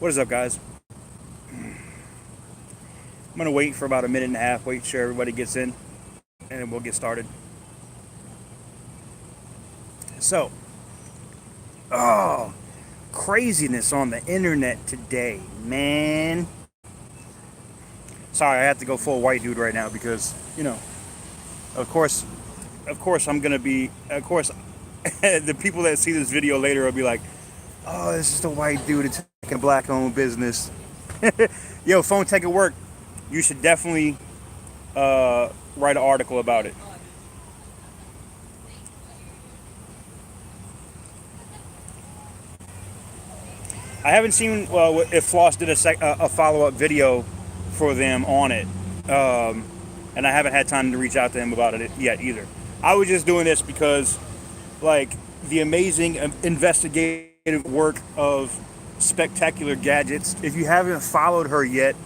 What is up, guys? I'm gonna wait for about a minute and a half, wait till everybody gets in, and we'll get started. So, oh, craziness on the internet today, man. Sorry, I have to go full white dude right now because, of course, I'm gonna be, of course, the people that see this video later will be like, oh, this is the white dude attacking black-owned business. Yo, phone tech at work. You should definitely write an article about it. I haven't seen if Floss did a follow up video for them on it, and I haven't had time to reach out to him about it yet either. I was just doing this because, like, the amazing investigative work of Spectacular Gadgets. If you haven't followed her yet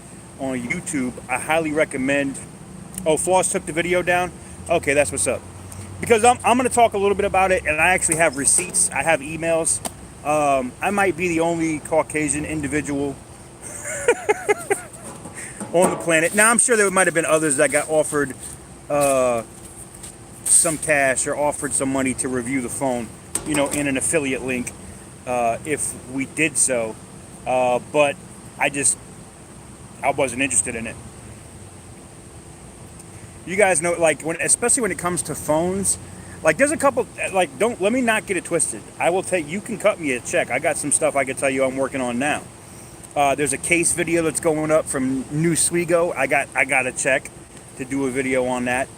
on YouTube, I highly recommend. Oh, Floss took the video down? Okay, that's what's up. Because I'm going to talk a little bit about it, and I actually have receipts. I have emails. I might be the only Caucasian individual on the planet. Now, I'm sure there might have been others that got offered some cash or offered some money to review the phone, in an affiliate link, if we did so. But I wasn't interested in it. You guys know, like, especially when it comes to phones, like, there's a couple, like, let me not get it twisted. You can cut me a check. I got some stuff I can tell you I'm working on now. There's a case video that's going up from New Swigo. I got a check to do a video on that.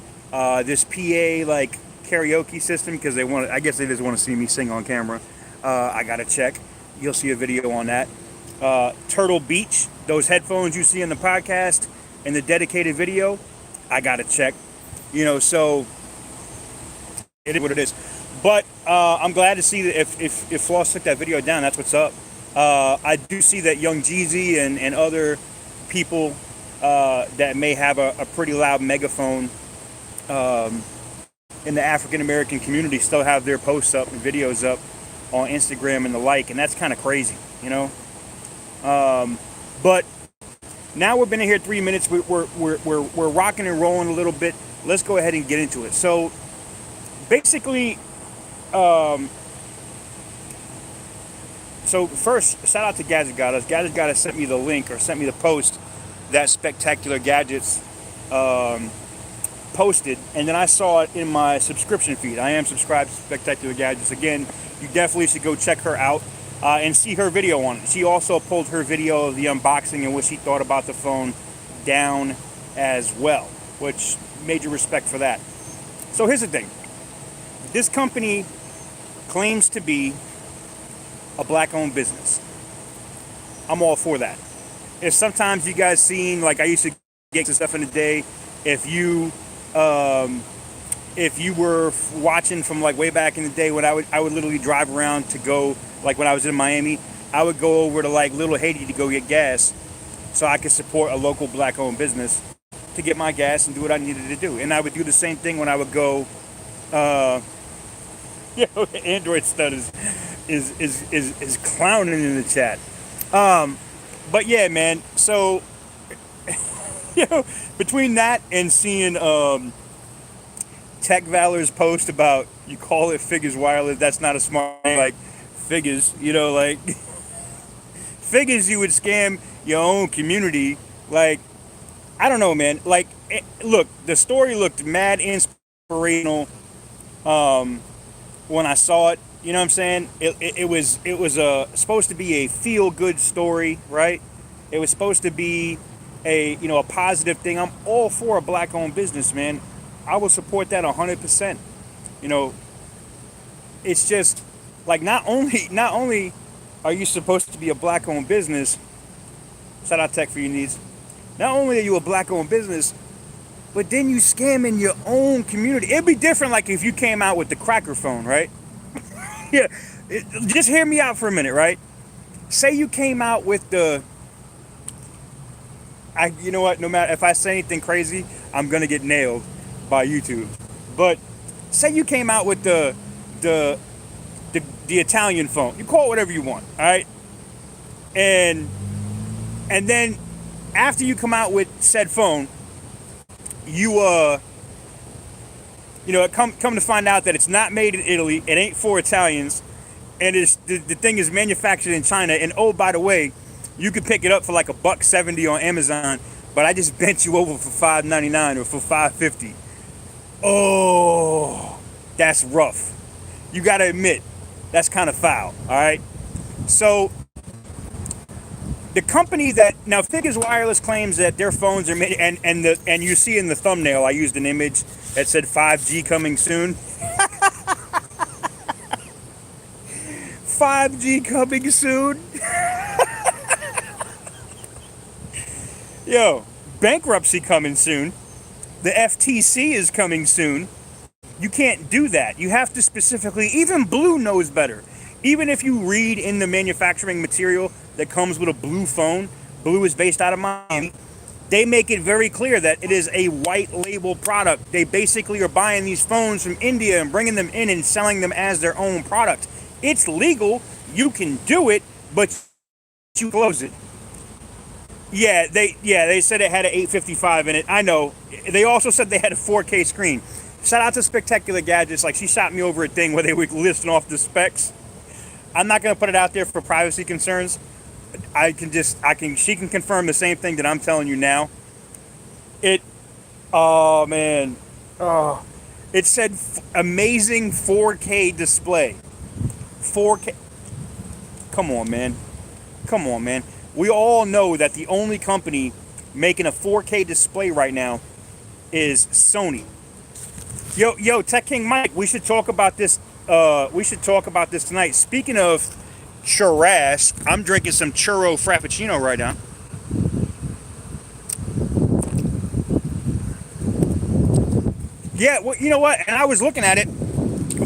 This PA, like, karaoke system, because I guess they just want to see me sing on camera. I got a check. You'll see a video on that. Turtle Beach, those headphones you see in the podcast and the dedicated video, I got a check. So it is what it is. But I'm glad to see that if Floss took that video down, that's what's up. I do see that Young Jeezy and other people that may have a pretty loud megaphone in the African American community still have their posts up and videos up on Instagram and the like, and that's kind of crazy, But now we've been in here 3 minutes. We're rocking and rolling a little bit. Let's go ahead and get into it. So basically, so first, shout out to Gadget Goddess. Gadget Goddess sent me the link, or sent me the post that Spectacular Gadgets posted, and then I saw it in my subscription feed. I am subscribed to Spectacular Gadgets. Again, you definitely should go check her out and see her video on it. She also pulled her video of the unboxing and what she thought about the phone down as well, which major respect for that. So here's the thing. This company claims to be a black-owned business. I'm all for that. If sometimes you guys seen, like, I used to get some stuff in the day, if you were watching from, like, way back in the day, when I would literally drive around to go, like, when I was in Miami, I would go over to, like, Little Haiti to go get gas so I could support a local black-owned business to get my gas and do what I needed to do. And I would do the same thing when I would go, Android Stud is clowning in the chat. But yeah, man, so, between that and seeing Tech Valor's post about, you call it Figures Wireless, that's not a smart name, like, Figures, like, Figures you would scam your own community. Like, I don't know, man. Like, look, the story looked mad inspirational when I saw it. You know what I'm saying? It was supposed to be a feel-good story, right? It was supposed to be a positive thing. I'm all for a black-owned business, man. I will support that 100%. It's just, like, not only are you supposed to be a black-owned business, shout out Tech for your needs. Not only are you a black-owned business, but then you scamming your own community. It'd be different, like, if you came out with the cracker phone, right? Yeah, just hear me out for a minute, right? Say you came out with you know what? No matter if I say anything crazy, I'm gonna get nailed by YouTube. But say you came out with the Italian phone. You call it whatever you want, all right? And And then after you come out with said phone, you come to find out that it's not made in Italy, it ain't for Italians, and the thing is manufactured in China. And oh, by the way, you can pick it up for like $1.70 on Amazon, but I just bent you over for $5.99 or for $5.50. Oh, that's rough. You got to admit, that's kind of foul. All right. So the company that now Figures Wireless claims that their phones are made, and you see in the thumbnail, I used an image that said 5G coming soon. 5G coming soon. Yo, bankruptcy coming soon. The FTC is coming soon. You can't do that. You have to specifically, even Blue knows better. Even if you read in the manufacturing material that comes with a Blue phone, Blue is based out of Miami, they make it very clear that it is a white label product. They basically are buying these phones from India and bringing them in and selling them as their own product. It's legal. You can do it, but you close it. Yeah, they said it had an 855 in it. I know. They also said they had a 4K screen. Shout out to Spectacular Gadgets. Like, she shot me over a thing where they were listing off the specs. I'm not going to put it out there for privacy concerns. She can confirm the same thing that I'm telling you now. Oh man. Oh. It said amazing 4K display. 4K. Come on, man. Come on, man. We all know that the only company making a 4K display right now is Sony. Yo, Tech King Mike, we should talk about this. We should talk about this tonight. Speaking of churras, I'm drinking some churro frappuccino right now. Yeah, well, you know what? And I was looking at it,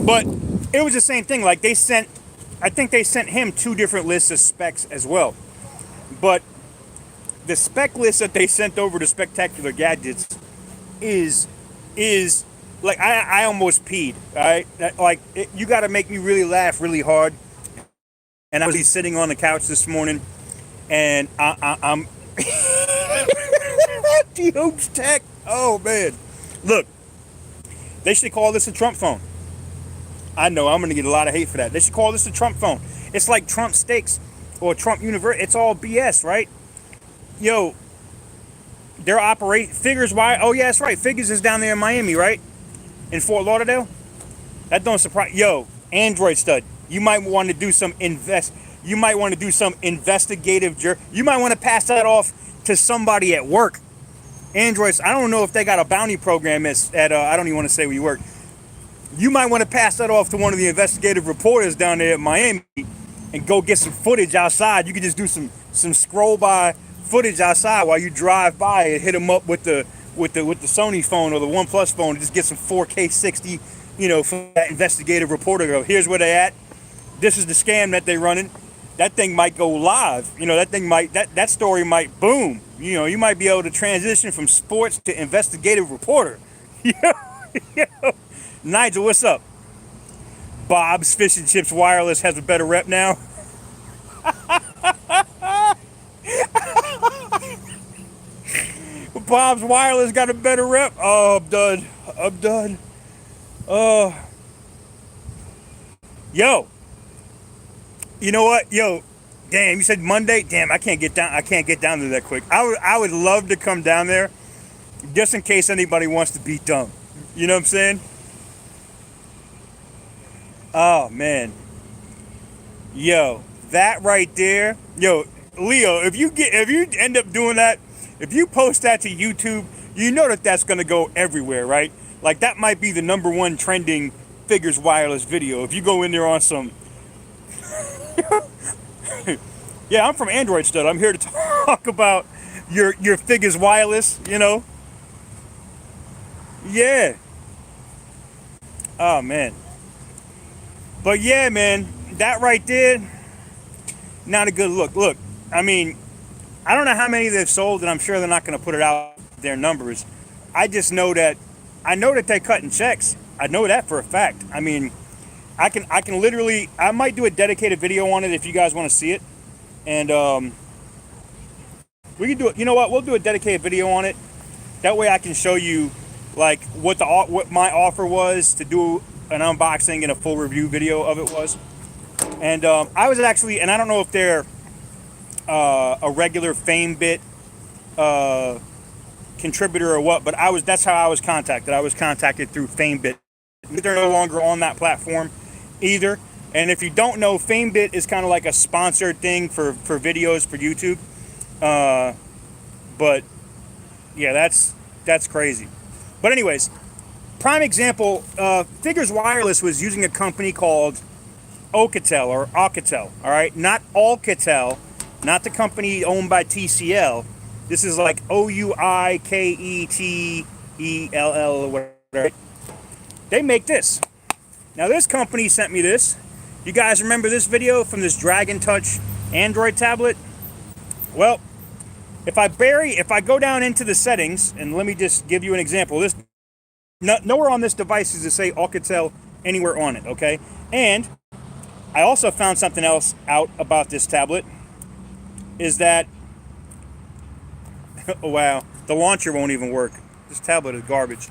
but it was the same thing. Like I think they sent him 2 different lists of specs as well. But the spec list that they sent over to Spectacular Gadgets is like, I almost peed. All right, like you got to make me really laugh really hard. And I was sitting on the couch this morning, and I'm the Hoops Tech. Oh man, look, they should call this a Trump phone. I know I'm gonna get a lot of hate for that. They should call this a Trump phone. It's like Trump Steaks or Trump University. It's all BS, right? Yo, they're operating Figures. Why? Oh yeah, that's right. Figures is down there in Miami, right? In Fort Lauderdale. That don't surprise. Yo, Android stud. You might want to do some You might want to do some investigative. You might want to pass that off to somebody at work. Androids. I don't know if they got a bounty program at. I don't even want to say where you work. You might want to pass that off to one of the investigative reporters down there at Miami, and go get some footage outside. You can just do some scroll by footage outside while you drive by and hit them up with the Sony phone or the OnePlus phone, and just get some 4K 60, from that investigative reporter. Go, here's where they at. This is the scam that they running. That thing might go live. That story might boom. You might be able to transition from sports to investigative reporter. Nigel, what's up? Bob's Fish and Chips Wireless has a better rep now. Bob's Wireless got a better rep. Oh, I'm done. Yo. You know what? Yo, damn, you said Monday? Damn, I can't get down there that quick. I would love to come down there just in case anybody wants to be dumb. You know what I'm saying? Oh man. Yo, that right there. Yo, Leo, if you end up doing that, if you post that to YouTube, you know that's going to go everywhere, right? Like, that might be the #1 trending Figures Wireless video. If you go in there on some yeah, I'm from Android Stud. I'm here to talk about your Figures Wireless, Yeah. Oh man. But yeah, man, that right there, not a good look. Look, I mean, I don't know how many they've sold, and I'm sure they're not going to put it out their numbers. I just know that they're cutting checks. I know that for a fact. I mean, I can literally, I might do a dedicated video on it if you guys want to see it. And We can do it. You know what? We'll do a dedicated video on it. That way I can show you like what my offer was to do an unboxing and a full review video of it was. And I was actually, and I don't know if they're a regular FameBit contributor or what, but that's how I was contacted. I was contacted through FameBit. They're no longer on that platform either. And if you don't know, FameBit is kind of like a sponsored thing for videos for YouTube. But yeah, that's crazy. But anyways, prime example, Figures Wireless was using a company called Oukatel or Alcatel, all right? Not Alcatel, not the company owned by TCL. This is like Ouiketel or whatever. They make this. Now this company sent me this. You guys remember this video from this Dragon Touch Android tablet? Well, if I go down into the settings, and let me just give you an example. This nowhere on this device does it say Alcatel anywhere on it, okay? And I also found something else out about this tablet, is that, oh wow, the launcher won't even work. This tablet is garbage.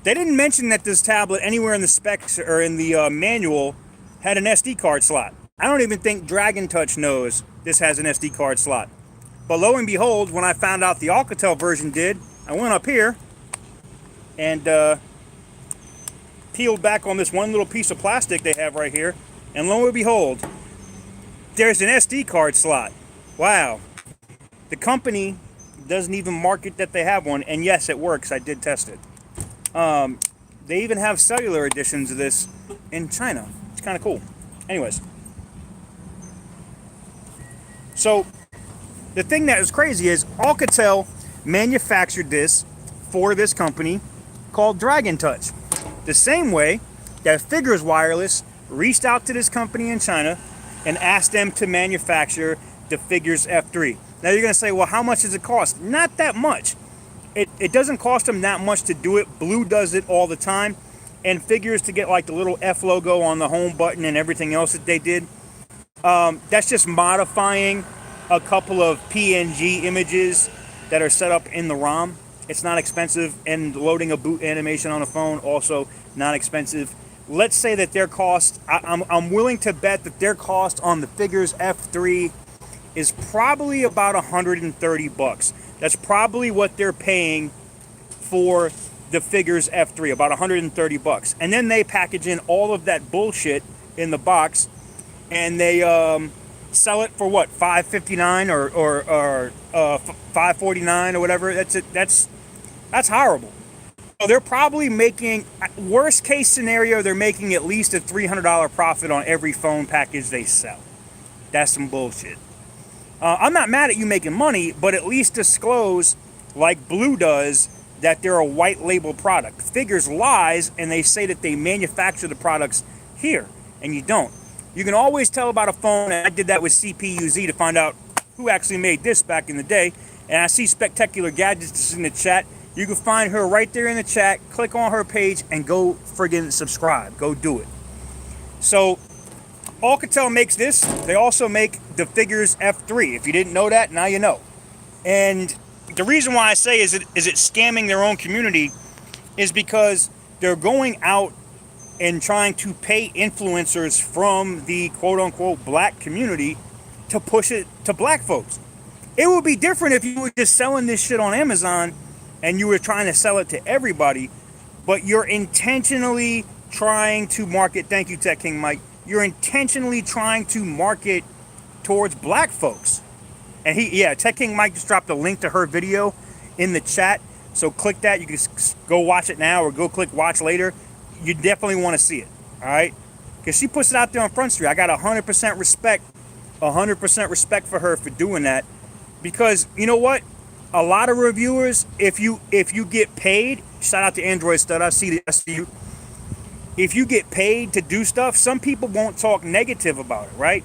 They didn't mention that this tablet anywhere in the specs or in the manual had an SD card slot. I don't even think Dragon Touch knows this has an SD card slot. But lo and behold, when I found out the Alcatel version did, I went up here and peeled back on this one little piece of plastic they have right here, and lo and behold, there's an SD card slot. Wow. The company doesn't even market that they have one, and yes, it works. I did test it. They even have cellular editions of this in China. It's kind of cool. Anyways. So, the thing that is crazy is Alcatel manufactured this for this company called Dragon Touch. The same way that Figures Wireless reached out to this company in China and asked them to manufacture the Figures F3. Now you're going to say, well, how much does it cost? Not that much. It doesn't cost them that much to do it. Blue does it all the time. And Figures to get like the little F logo on the home button and everything else that they did. That's just modifying a couple of PNG images that are set up in the ROM. It's not expensive, and loading a boot animation on a phone also not expensive. Let's say that their cost, I'm willing to bet that their cost on the Figures F3 is probably about $130. That's probably what they're paying for the Figures F3, about $130. And then they package in all of that bullshit in the box, and they sell it for what, $559 or $549 or whatever. That's horrible. So they're probably making, worst case scenario, they're making at least a $300 profit on every phone package they sell. That's some bullshit. I'm not mad at you making money, but at least disclose, like Blue does, that they're a white label product. Figures lies, and they say that they manufacture the products here, and you don't. You can always tell about a phone, and I did that with CPU-Z to find out who actually made this back in the day. And I see Spectacular Gadgets in the chat. You can find her right there in the chat. Click on her page and go friggin' subscribe. Go do it. So, Alcatel makes this. They also make the Figures F3. If you didn't know that, now you know. And the reason why I say is it scamming their own community is because they're going out and trying to pay influencers from the quote-unquote black community to push it to black folks. It would be different if you were just selling this shit on Amazon and you were trying to sell it to everybody, but you're intentionally trying to market, thank you, Tech King Mike, you're intentionally trying to market towards black folks. And Tech King Mike just dropped a link to her video in the chat, so click that. You can go watch it now or go click watch later. You definitely want to see it, all right? Because she puts it out there on Front Street. I got 100% respect for her for doing that. Because you know what? A lot of reviewers, if you get paid, shout out to Android Stud, I see you. If you get paid to do stuff, some people won't talk negative about it, right?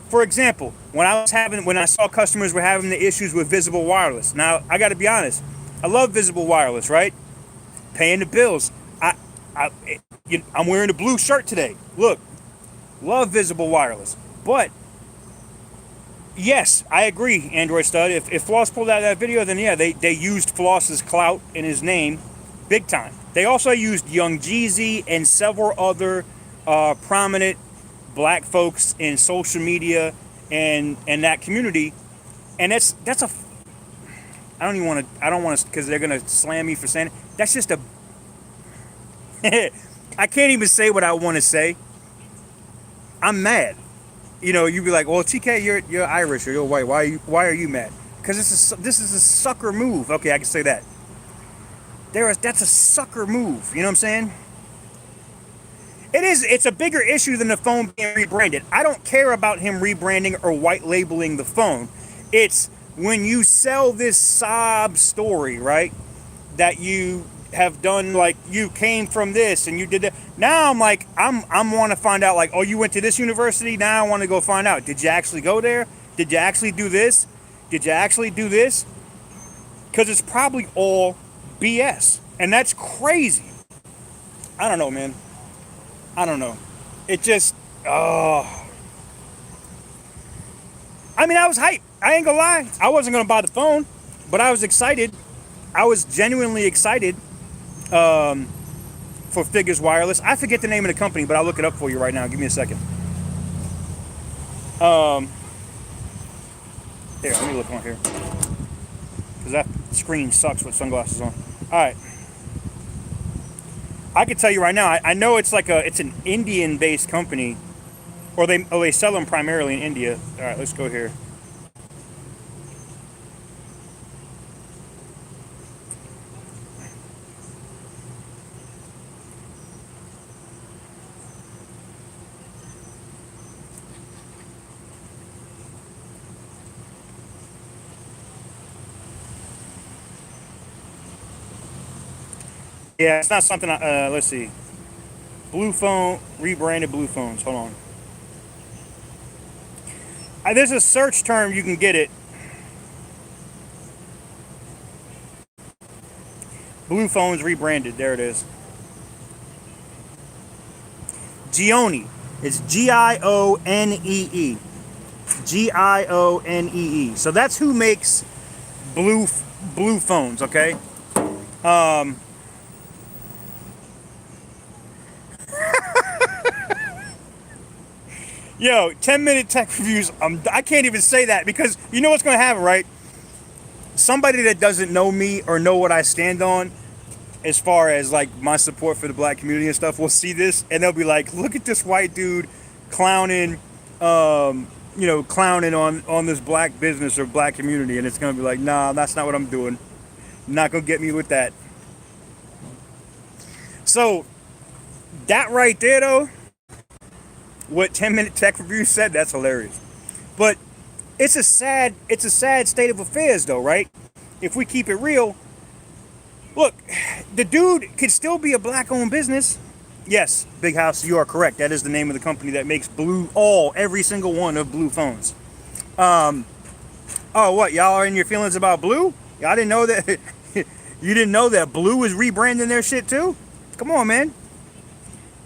For example, when I saw customers were having the issues with Visible Wireless. Now, I got to be honest. I love Visible Wireless, right? Paying the bills. I'm wearing a blue shirt today. Look, love Visible Wireless. But Yes, I agree, Android Stud. If Floss pulled out that video, then yeah, they used Floss's clout in his name big time. They also used Young Jeezy and several other prominent black folks in social media and that community. And that's a I don't want to because they're gonna slam me for saying it. That's just a I can't even say what I want to say. I'm mad. You know, you'd be like, "Well, TK, you're Irish or you're white. Why are you mad?" Because this is a sucker move. Okay, I can say that. That's a sucker move. You know what I'm saying? It is. It's a bigger issue than the phone being rebranded. I don't care about him rebranding or white labeling the phone. It's when you sell this sob story, right? That you have done, like you came from this and you did that. Now I'm like, I'm want to find out, like, oh, you went to this university. Now I want to go find out. Did you actually go there? Did you actually do this? Did you actually do this? Because it's probably all BS, and that's crazy. I don't know, man. I don't know. It just, I mean, I was hyped. I ain't gonna lie. I wasn't gonna buy the phone, but I was excited. I was genuinely excited for Figures Wireless. I forget the name of the company, but I'll look it up for you right now. Give me a second. Here, let me look on here. Because that screen sucks with sunglasses on. Alright. I can tell you right now, I know it's it's an Indian-based company. Or they sell them primarily in India. Alright, let's go here. Yeah, it's not something. Let's see. Blue phone, rebranded Blue phones. Hold on. There's a search term you can get it. Blue phones rebranded. There it is. Gionee. It's Gionee. Gionee. So that's who makes blue phones. Okay. Yo, 10-minute tech reviews. I can't even say that because you know what's going to happen, right? Somebody that doesn't know me or know what I stand on as far as like my support for the black community and stuff will see this and they'll be like, look at this white dude clowning, clowning on this black business or black community. And it's going to be like, nah, that's not what I'm doing. Not going to get me with that. So that right there, though, what 10-minute tech review said, that's hilarious. But it's a sad state of affairs, though, right? If we keep it real, look, the dude could still be a black-owned business. Yes, Big House, you are correct. That is the name of the company that makes every single one of blue phones. Oh, what? Y'all are in your feelings about blue? Y'all didn't know that? You didn't know that blue is rebranding their shit too? Come on, man.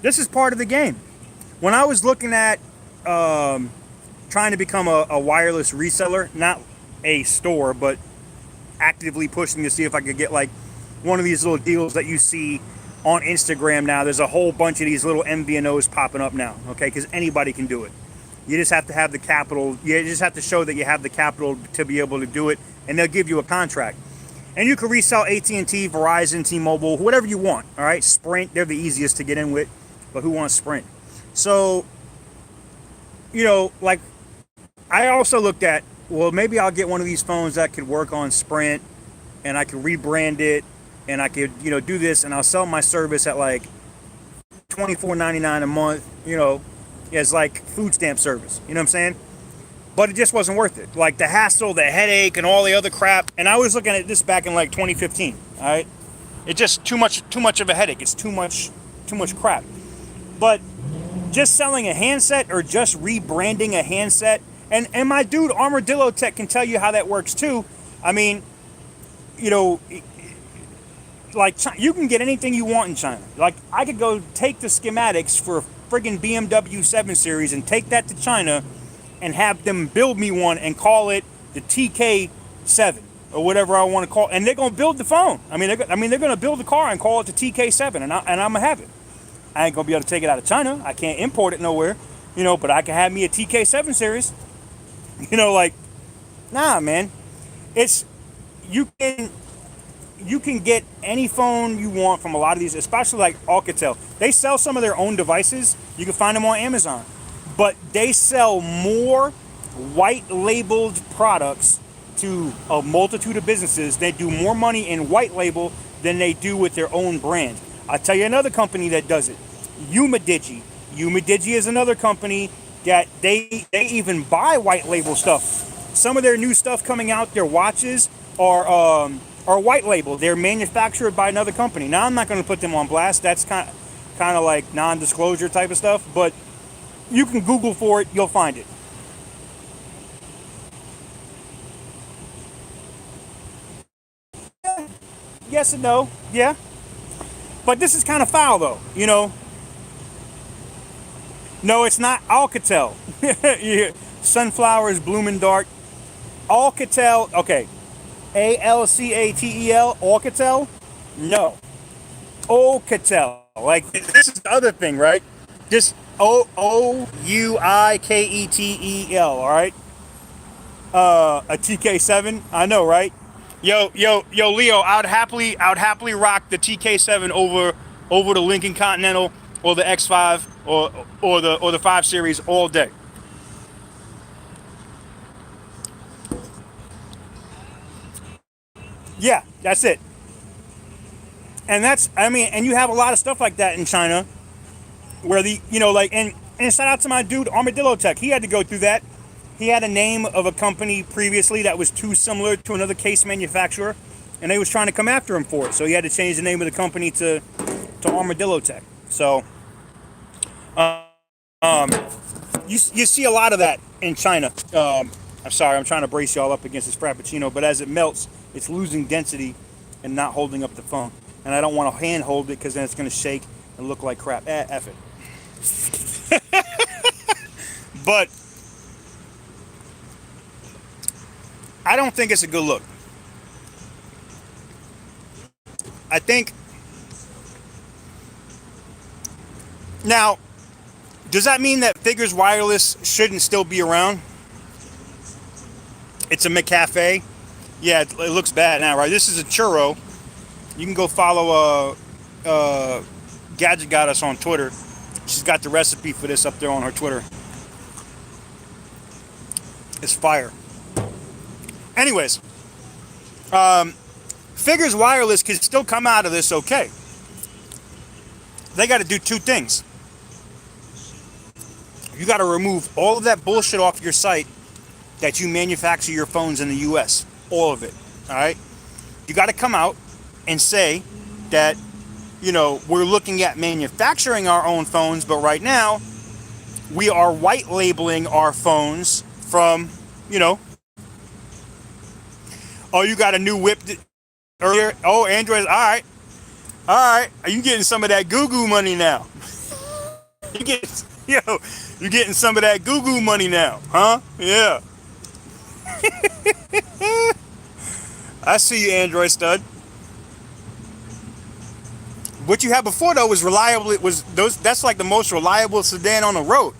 This is part of the game. When I was looking at trying to become a wireless reseller, not a store, but actively pushing to see if I could get like one of these little deals that you see on Instagram now. There's a whole bunch of these little MVNOs popping up now, okay? Because anybody can do it. You just have to have the capital. You just have to show that you have the capital to be able to do it, and they'll give you a contract. And you can resell AT&T, Verizon, T-Mobile, whatever you want, all right? Sprint, they're the easiest to get in with, but who wants Sprint? So, like, I also looked at, well, maybe I'll get one of these phones that could work on Sprint, and I could rebrand it, and I could, do this, and I'll sell my service at like $24.99 a month, as like food stamp service. You know what I'm saying? But it just wasn't worth it. Like the hassle, the headache, and all the other crap. And I was looking at this back in like 2015. All right, it's just too much of a headache. It's too much crap. But just selling a handset or just rebranding a handset, and my dude Armadillo Tech can tell you how that works too. I mean, like you can get anything you want in China. Like I could go take the schematics for a friggin' BMW 7 Series and take that to China and have them build me one and call it the TK7 or whatever I want to call it. And they're going to build the phone. They're going to build the car and call it the TK7, and I'm going to have it. I ain't going to be able to take it out of China. I can't import it nowhere, but I can have me a TK7 series. Like, nah, man. It's, you can get any phone you want from a lot of these, especially like Alcatel. They sell some of their own devices. You can find them on Amazon. But they sell more white labeled products to a multitude of businesses. They do more money in white label than they do with their own brand. I'll tell you another company that does it. Umadigi. Umadigi is another company that they even buy white label stuff. Some of their new stuff coming out, their watches are white label. They're manufactured by another company. Now, I'm not going to put them on blast. That's kind of like non-disclosure type of stuff. But you can Google for it. You'll find it. Yes and no. Yeah. But this is kind of foul, though. No, it's not Alcatel. Sunflowers blooming dark. Alcatel. Okay. Alcatel. Alcatel? No. Alcatel. Like, this is the other thing, right? Just Ouiketel, all right? A TK7, I know, right? Yo, Leo, I'd happily rock the TK7 over the Lincoln Continental or the X5 or the 5 Series all day. Yeah, that's it. And and you have a lot of stuff like that in China where and shout out to my dude Armadillo Tech. He had to go through that. He had a name of a company previously that was too similar to another case manufacturer, and they was trying to come after him for it. So he had to change the name of the company to Armadillo Tech. So you see a lot of that in China. I'm sorry, I'm trying to brace y'all up against this Frappuccino, but as it melts, it's losing density and not holding up the phone. And I don't want to hand hold it because then it's going to shake and look like crap. F it. But I don't think it's a good look. I think now, does that mean that Figures Wireless shouldn't still be around? It's a McCafe. Yeah, it looks bad now, right? This is a churro. You can go follow Gadget Goddess on Twitter. She's got the recipe for this up there on her Twitter. It's fire. Anyways, Figures Wireless can still come out of this okay. They got to do two things. You got to remove all of that bullshit off your site that you manufacture your phones in the US. All of it. All right? You got to come out and say that, we're looking at manufacturing our own phones, but right now we are white labeling our phones from, oh, you got a new whip earlier? Oh, Android. All right. Are you getting some of that Google money now? you getting some of that Google money now, huh? Yeah. I see you, Android stud. What you had before though was reliable. That's like the most reliable sedan on the road.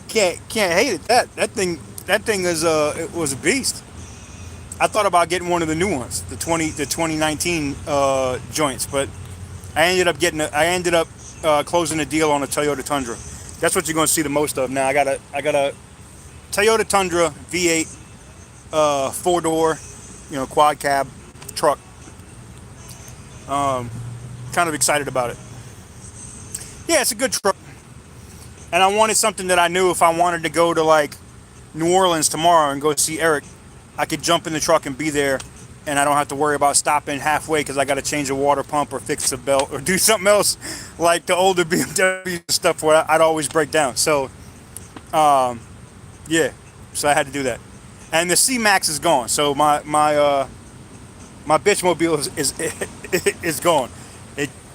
Can't hate it. That thing is it was a beast. I thought about getting one of the new ones, the 2019 joints, but I ended up closing a deal on a Toyota Tundra. That's what you're going to see the most of now. I got a Toyota Tundra V8 4-door, quad cab truck. Kind of excited about it. Yeah, it's a good truck. And I wanted something that I knew if I wanted to go to like New Orleans tomorrow and go see Eric, I could jump in the truck and be there, and I don't have to worry about stopping halfway because I got to change a water pump or fix a belt or do something else like the older BMW stuff where I'd always break down. So, yeah, so I had to do that. And the C-Max is gone, so my bitch mobile is gone.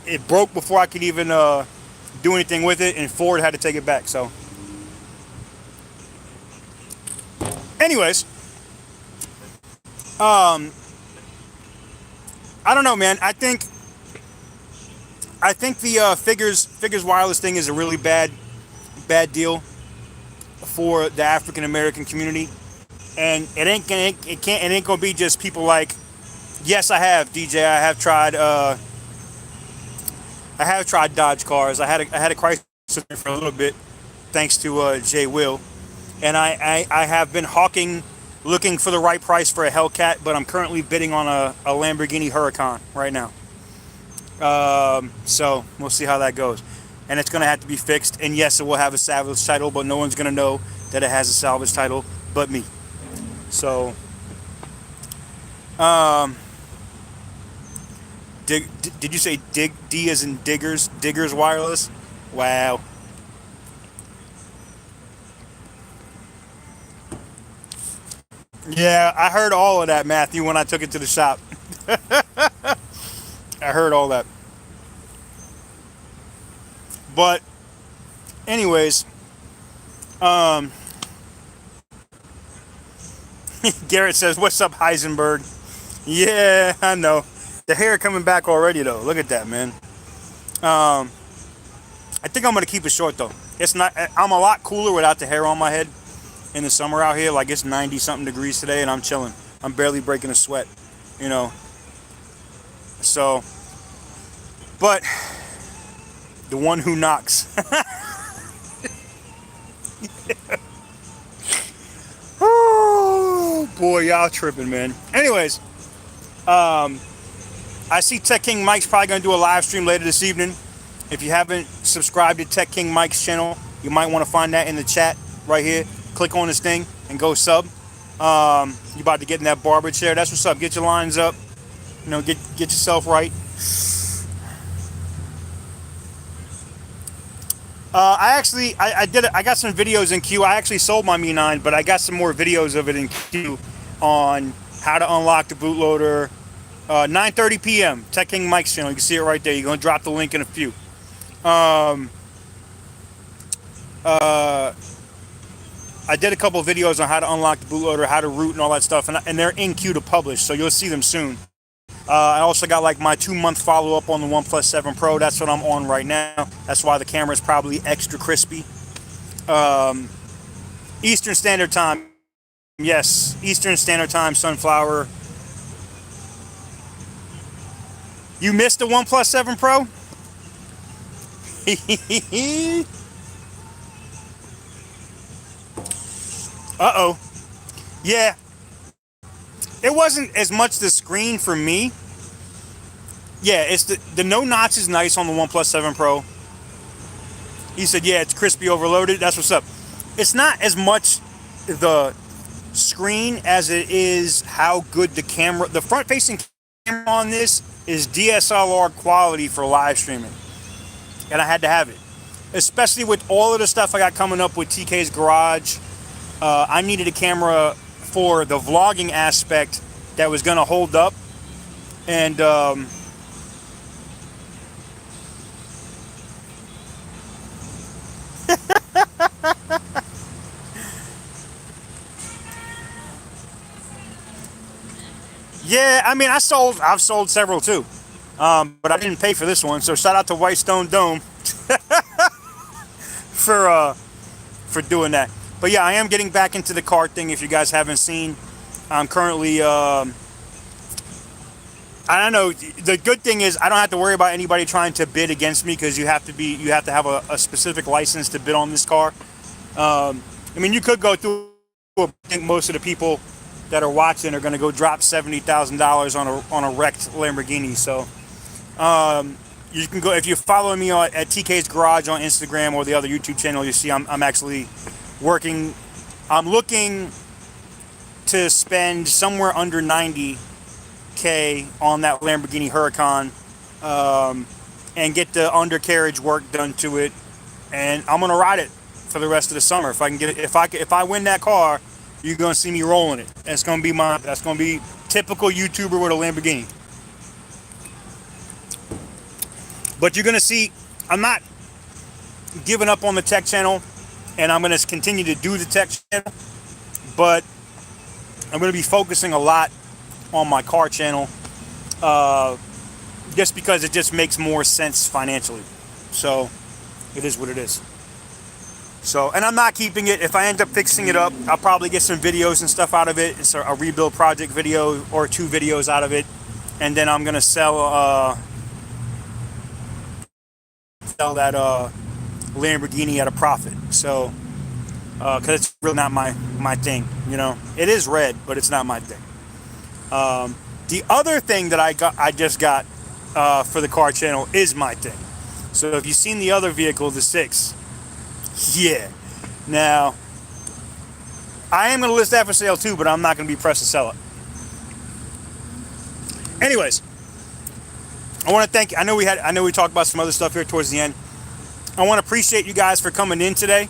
It broke before I could even do anything with it, and Ford had to take it back. So Anyways, I don't know, man. I think the Figures Wireless thing is a really bad deal for the African American community, and it ain't gonna be just people like. Yes, I have DJ. I have tried Dodge cars. I had a Chrysler for a little bit, thanks to Jay Will, and I have been hawking, looking for the right price for a Hellcat, but I'm currently bidding on a Lamborghini Huracan right now. So we'll see how that goes, and it's gonna have to be fixed. And yes, it will have a salvage title, but no one's gonna know that it has a salvage title but me. So, did you say D as in Diggers Wireless? Wow. Yeah, I heard all of that, Matthew, when I took it to the shop. I heard all that. But, anyways, Garrett says, "What's up, Heisenberg?" Yeah, I know. The hair coming back already, though. Look at that, man. I think I'm gonna keep it short, though. It's not. I'm a lot cooler without the hair on my head in the summer out here. Like, it's 90 something degrees today, and I'm chilling. I'm barely breaking a sweat, you know. So, but the one who knocks. Oh boy, y'all tripping, man. Anyways, I see Tech King Mike's probably gonna do a live stream later this evening. If you haven't subscribed to Tech King Mike's channel, you might want to find that in the chat right here. Click on this thing and go sub. You about to get in that barber chair? That's what's up. Get your lines up. You know, get yourself right. I got some videos in queue. I actually sold my Mi 9, but I got some more videos of it in queue on how to unlock the bootloader. 9:30 p.m. Tech King Mike's channel. You can see it right there. You're gonna drop the link in a few. I did a couple of videos on how to unlock the bootloader, how to root, and all that stuff, and they're in queue to publish, so you'll see them soon. I also got like my 2-month follow-up on the OnePlus 7 Pro. That's what I'm on right now. That's why the camera is probably extra crispy. Eastern Standard Time. Yes, Eastern Standard Time, Sunflower. You missed the OnePlus 7 Pro? Uh-oh. Yeah. It wasn't as much the screen for me. Yeah, it's the no notch is nice on the OnePlus 7 Pro. He said, yeah, it's crispy overloaded. That's what's up. It's not as much the screen as it is how good the camera, the front-facing camera on this is DSLR quality for live streaming. And I had to have it. Especially with all of the stuff I got coming up with TK's Garage. I needed a camera for the vlogging aspect that was going to hold up. And yeah, I mean, I've sold several too. But I didn't pay for this one, so shout out to Whitestone Dome for doing that. But yeah, I am getting back into the car thing. If you guys haven't seen, I'm currently. I don't know. The good thing is I don't have to worry about anybody trying to bid against me because you have to have a specific license to bid on this car. I mean, you could go through. I think most of the people that are watching are going to go drop $70,000 on a wrecked Lamborghini. So you can go if you follow me at TK's Garage on Instagram or the other YouTube channel. You see I'm actually working. I'm looking to spend somewhere under $90K on that Lamborghini Huracan and get the undercarriage work done to it, and I'm gonna ride it for the rest of the summer. If I can get it, if I win that car, you're gonna see me rolling it. That's gonna be typical YouTuber with a Lamborghini. But you're gonna see, I'm not giving up on the tech channel, and I'm gonna continue to do the tech channel. But I'm going to be focusing a lot on my car channel, just because it just makes more sense financially. So it is what it is. So, and I'm not keeping it. If I end up fixing it up, I'll probably get some videos and stuff out of it. It's a rebuild project video or 2 videos out of it. And then I'm going to sell that Lamborghini at a profit. So, because it's really not my thing, you know. It is red, but it's not my thing. The other thing that I just got for the car channel is my thing. So if you've seen the other vehicle, the 6, yeah. Now, I am going to list that for sale too, but I'm not going to be pressed to sell it. Anyways, I want to thank. I know we talked about some other stuff here towards the end. I want to appreciate you guys for coming in today.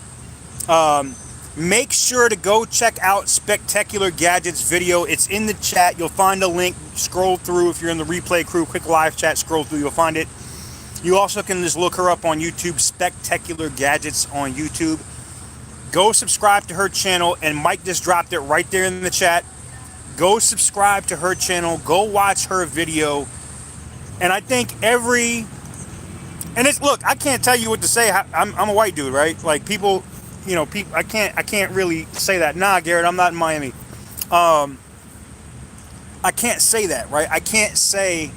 Make sure to go check out Spectacular Gadgets video. It's in the chat. You'll find a link. Scroll through. If you're in the replay crew, quick live chat, scroll through. You'll find it. You also can just look her up on YouTube, Spectacular Gadgets on YouTube. Go subscribe to her channel, and Mike just dropped it right there in the chat. Go subscribe to her channel. Go watch her video. And I think and it's, look, I can't tell you what to say. I'm a white dude, right? Like, people, you know, I can't really say that. Nah, Garrett, I'm not in Miami. I can't say that, right? I can't say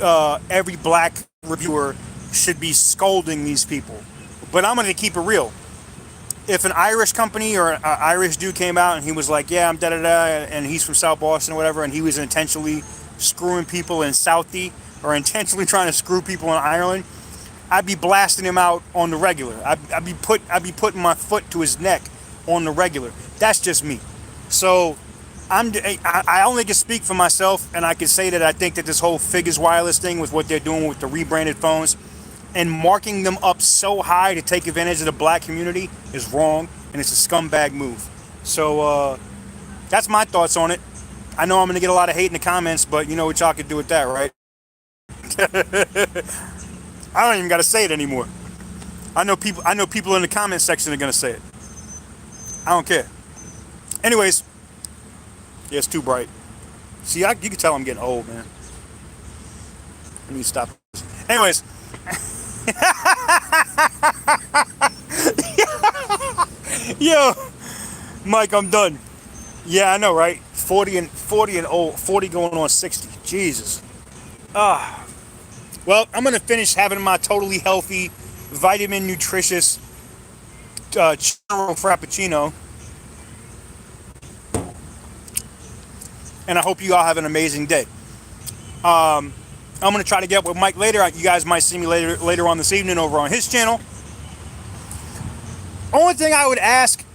every black reviewer should be scolding these people, but I'm going to keep it real. If an Irish company or an Irish dude came out and he was like, yeah, I'm da-da-da, and he's from South Boston or whatever, and he was intentionally screwing people in Southie or intentionally trying to screw people in Ireland, I'd be blasting him out on the regular. I'd be putting my foot to his neck on the regular. That's just me. So I only can speak for myself, and I can say that I think that this whole Figures Wireless thing with what they're doing with the rebranded phones and marking them up so high to take advantage of the black community is wrong, and it's a scumbag move. So that's my thoughts on it. I know I'm going to get a lot of hate in the comments, but you know what y'all can do with that, right? I don't even got to say it anymore. I know people in the comment section are going to say it. I don't care. Anyways, yeah, it's too bright. See, you can tell I'm getting old, man. I need to stop. Anyways. Yo, Mike, I'm done. Yeah, I know, right? 40 and old. 40 going on 60. Jesus. Well, I'm going to finish having my totally healthy, vitamin nutritious churro frappuccino. And I hope you all have an amazing day. I'm going to try to get up with Mike later. You guys might see me later on this evening over on his channel. Only thing I would ask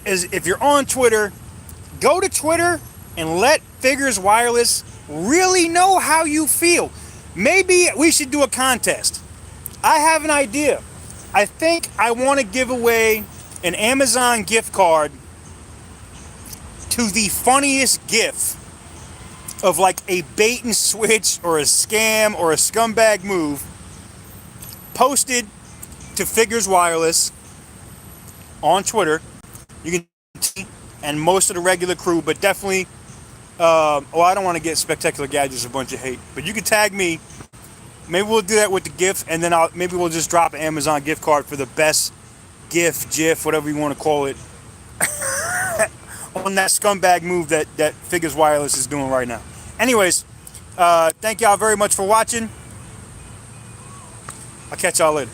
is, if you're on Twitter, go to Twitter and let Figures Wireless really know how you feel. Maybe we should do a contest. I have an idea. I think I want to give away an Amazon gift card to the funniest GIF of like a bait and switch or a scam or a scumbag move posted to Figures Wireless on Twitter. You can see, and most of the regular crew, but definitely I don't want to get Spectacular Gadgets a bunch of hate, but you can tag me. Maybe we'll do that with the GIF, and then maybe we'll just drop an Amazon gift card for the best GIF, whatever you want to call it, on that scumbag move that Figures Wireless is doing right now. Anyways, thank y'all very much for watching. I'll catch y'all later.